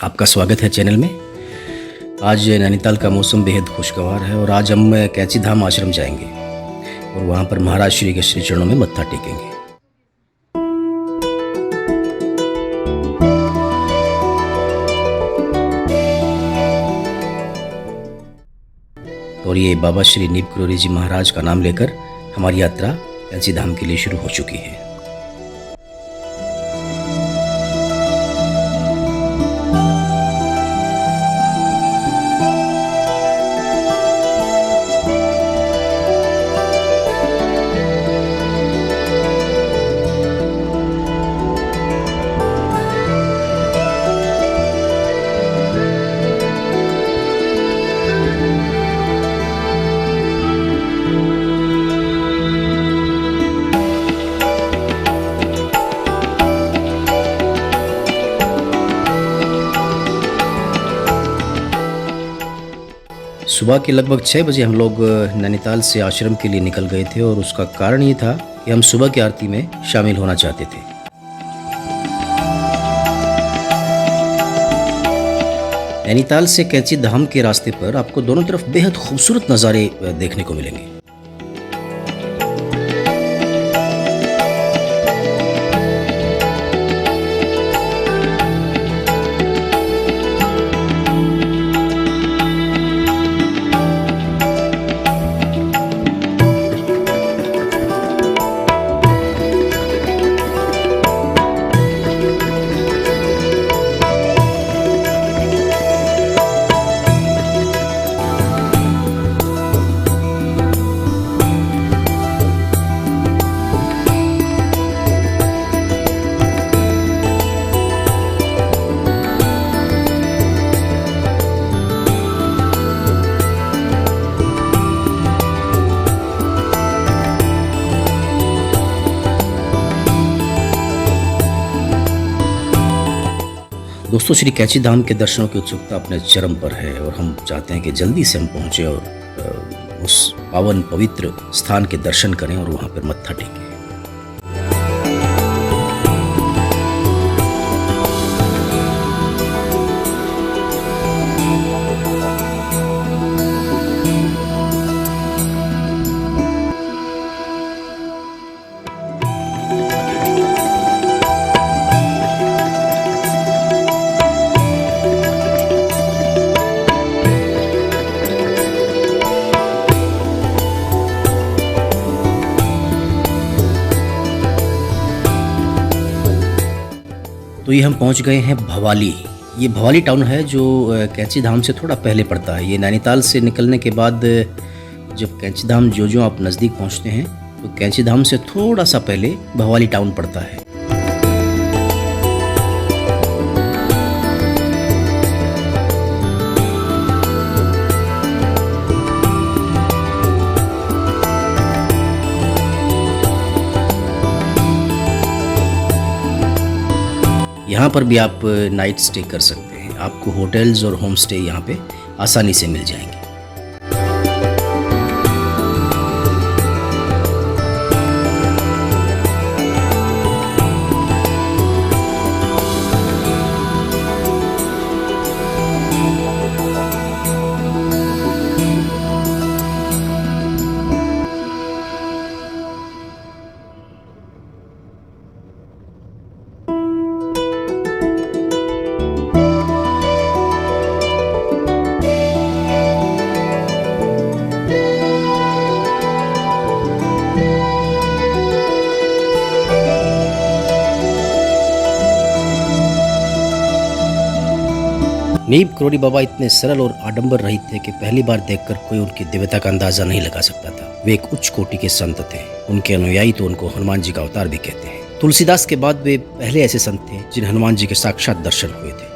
आपका स्वागत है चैनल में। आज नैनीताल का मौसम बेहद खुशगवार है और आज हम कैंची धाम आश्रम जाएंगे और वहाँ पर महाराज श्री के श्री चरणों में मत्था टेकेंगे। और ये बाबा श्री नीप किरोड़ी जी महाराज का नाम लेकर हमारी यात्रा कैंची धाम के लिए शुरू हो चुकी है। सुबह के लगभग 6 बजे हम लोग नैनीताल से आश्रम के लिए निकल गए थे और उसका कारण ये था कि हम सुबह की आरती में शामिल होना चाहते थे। नैनीताल से कैंची धाम के रास्ते पर आपको दोनों तरफ बेहद खूबसूरत नज़ारे देखने को मिलेंगे। दोस्तों, श्री कैंची धाम के दर्शनों की उत्सुकता अपने चरम पर है और हम चाहते हैं कि जल्दी से हम पहुंचे और उस पावन पवित्र स्थान के दर्शन करें और वहां पर मत्था टेकें। तो ये हम पहुंच गए हैं भवाली। ये भवाली टाउन है जो कैंची धाम से थोड़ा पहले पड़ता है। ये नैनीताल से निकलने के बाद जब कैंची धाम जो आप नज़दीक पहुंचते हैं तो कैंची धाम से थोड़ा सा पहले भवाली टाउन पड़ता है। यहाँ पर भी आप नाइट स्टे कर सकते हैं। आपको होटल्स और होम स्टे यहाँ पे आसानी से मिल जाएंगे। नीप किरोड़ी बाबा इतने सरल और आडंबर रहित थे कि पहली बार देखकर कोई उनकी दिव्यता का अंदाजा नहीं लगा सकता था। वे एक उच्च कोटि के संत थे। उनके अनुयायी तो उनको हनुमान जी का अवतार भी कहते हैं। तुलसीदास के बाद वे पहले ऐसे संत थे जिन्हें हनुमान जी के साक्षात दर्शन हुए थे।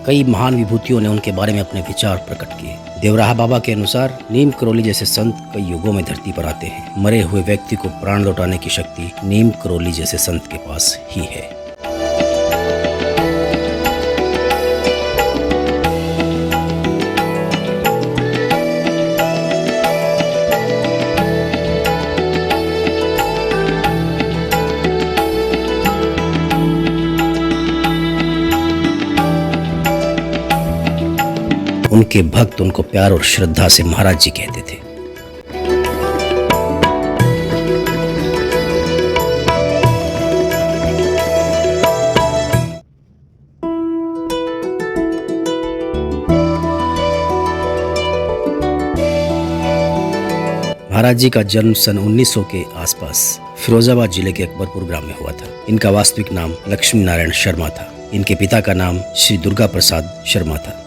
कई महान विभूतियों ने उनके बारे में अपने विचार प्रकट किए। देवराहा बाबा के अनुसार नीम करोली जैसे संत कई युगों में धरती पर आते हैं। मरे हुए व्यक्ति को प्राण लौटाने की शक्ति नीम करोली जैसे संत के पास ही है। उनके भक्त उनको प्यार और श्रद्धा से महाराज जी कहते थे। महाराज जी का जन्म सन 1900 के आसपास फिरोजाबाद जिले के अकबरपुर ग्राम में हुआ था। इनका वास्तविक नाम लक्ष्मी नारायण शर्मा था। इनके पिता का नाम श्री दुर्गा प्रसाद शर्मा था।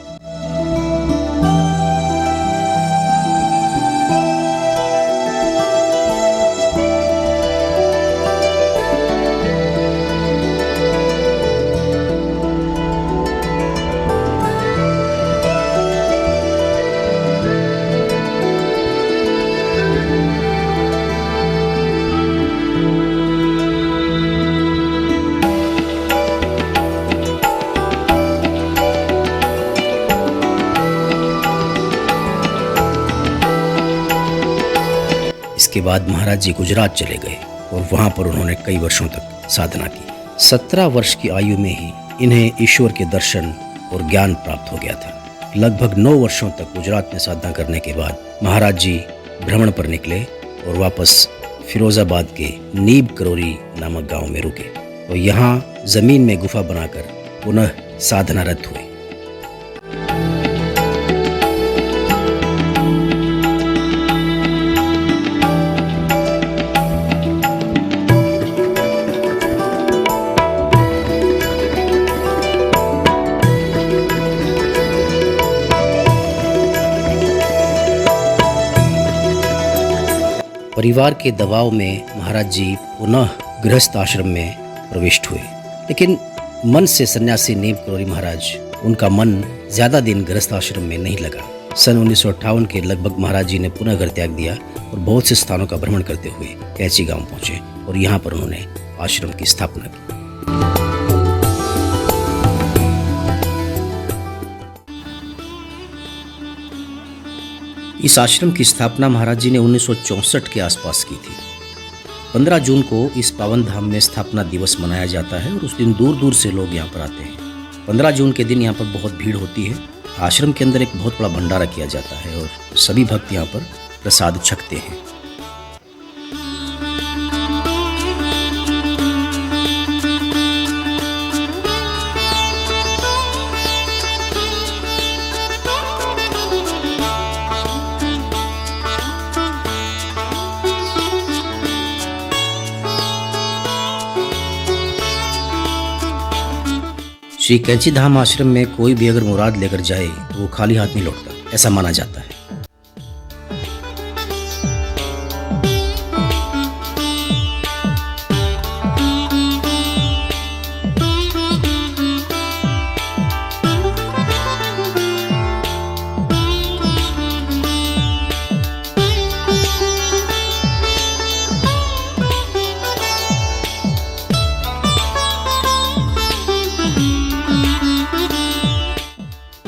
इसके बाद महाराज जी गुजरात चले गए और वहाँ पर उन्होंने कई वर्षों तक साधना की। 17 वर्ष की आयु में ही इन्हें ईश्वर के दर्शन और ज्ञान प्राप्त हो गया था। लगभग 9 वर्षों तक गुजरात में साधना करने के बाद महाराज जी भ्रमण पर निकले और वापस फिरोजाबाद के नीम करोली नामक गांव में रुके और यहाँ जमीन में गुफा बनाकर पुनः साधनारत हुए। परिवार के दबाव में महाराज जी पुनः गृहस्थ आश्रम में प्रविष्ट हुए, लेकिन मन से सन्यासी नीम करोली महाराज, उनका मन ज्यादा दिन गृहस्थ आश्रम में नहीं लगा। सन 1958 के लगभग महाराज जी ने पुनः घर त्याग दिया और बहुत से स्थानों का भ्रमण करते हुए कैची गांव पहुंचे और यहाँ पर उन्होंने आश्रम की स्थापना की। इस आश्रम की स्थापना महाराज जी ने 1964 के आसपास की थी। 15 जून को इस पावन धाम में स्थापना दिवस मनाया जाता है और उस दिन दूर दूर से लोग यहाँ पर आते हैं। 15 जून के दिन यहाँ पर बहुत भीड़ होती है। आश्रम के अंदर एक बहुत बड़ा भंडारा किया जाता है और सभी भक्त यहाँ पर प्रसाद छकते हैं। श्री कैंची धाम आश्रम में कोई भी अगर मुराद लेकर जाए तो वो खाली हाथ नहीं लौटता, ऐसा माना जाता है।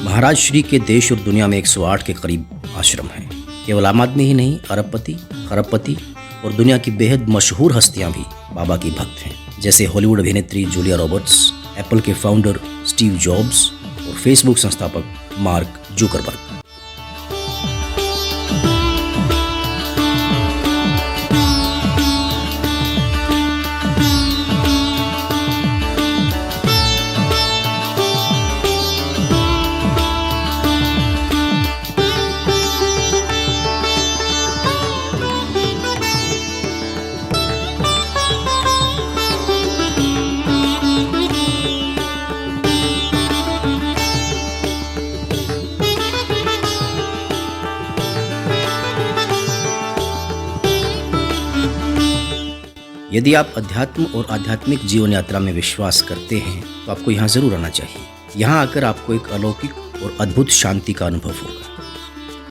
महाराज श्री के देश और दुनिया में 108 के करीब आश्रम हैं। केवल आम आदमी ही नहीं, अरबपति, खरबपति और दुनिया की बेहद मशहूर हस्तियां भी बाबा की भक्त हैं, जैसे हॉलीवुड अभिनेत्री जूलिया रॉबर्ट्स, एप्पल के फाउंडर स्टीव जॉब्स और फेसबुक संस्थापक मार्क जुकरबर्ग। यदि आप अध्यात्म और आध्यात्मिक जीवन यात्रा में विश्वास करते हैं तो आपको यहाँ जरूर आना चाहिए। यहाँ आकर आपको एक अलौकिक और अद्भुत शांति का अनुभव होगा।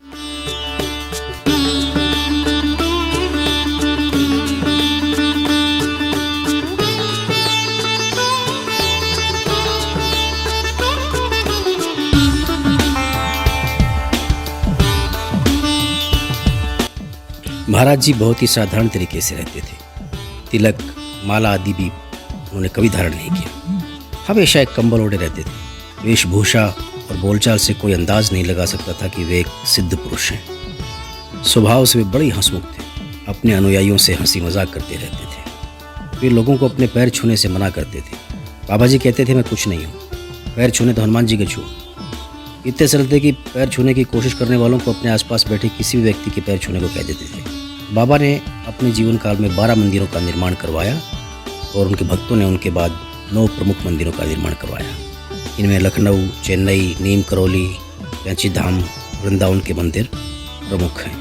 महाराज जी बहुत ही साधारण तरीके से रहते थे। तिलक, माला आदि भी उन्होंने कभी धारण नहीं किया। हमेशा एक कंबल ओढ़े रहते थे। वेशभूषा और बोलचाल से कोई अंदाज नहीं लगा सकता था कि वे एक सिद्ध पुरुष हैं। स्वभाव से वे बड़े ही हंसमुख थे। अपने अनुयायियों से हंसी मजाक करते रहते थे। वे लोगों को अपने पैर छूने से मना करते थे। बाबा जी कहते थे, मैं कुछ नहीं हूँ, पैर छूने तो हनुमान जी के छू। इतने सरल थे कि पैर छूने की कोशिश करने वालों को अपने आसपास बैठे किसी भी व्यक्ति के पैर छूने को कह देते थे। बाबा ने अपने जीवन काल में 12 मंदिरों का निर्माण करवाया और उनके भक्तों ने उनके बाद 9 प्रमुख मंदिरों का निर्माण करवाया। इनमें लखनऊ, चेन्नई, नीम करौली, कैंची धाम, वृंदावन के मंदिर प्रमुख हैं।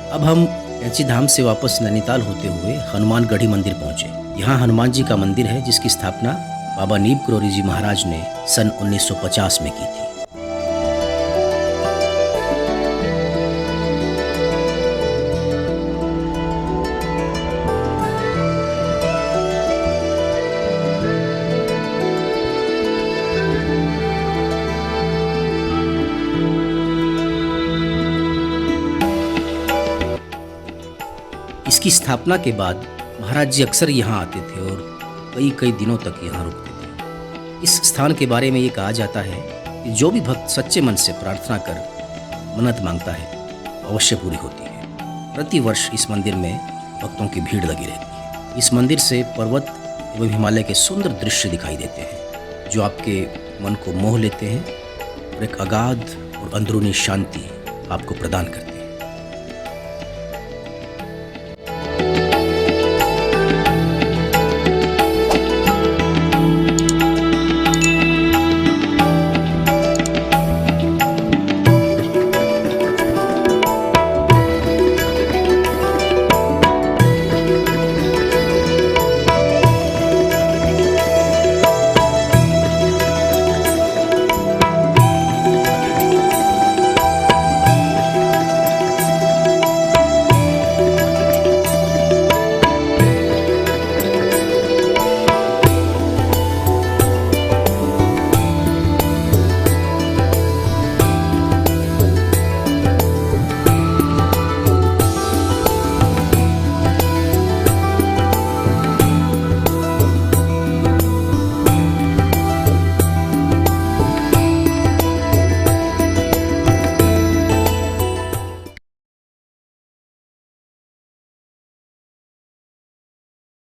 अब हम कैंची धाम से वापस नैनीताल होते हुए हनुमानगढ़ी मंदिर पहुंचे। यहाँ हनुमान जी का मंदिर है जिसकी स्थापना बाबा नीम करोली जी महाराज ने सन 1950 में की थी। इसकी स्थापना के बाद महाराज जी अक्सर यहाँ आते थे और कई कई दिनों तक यहाँ रुकते थे। इस स्थान के बारे में ये कहा जाता है कि जो भी भक्त सच्चे मन से प्रार्थना कर मन्नत मांगता है अवश्य पूरी होती है। प्रति वर्ष इस मंदिर में भक्तों की भीड़ लगी रहती है। इस मंदिर से पर्वत एवं हिमालय के सुंदर दृश्य दिखाई देते हैं जो आपके मन को मोह लेते हैं और एक अगाध और अंदरूनी शांति आपको प्रदान करते हैं।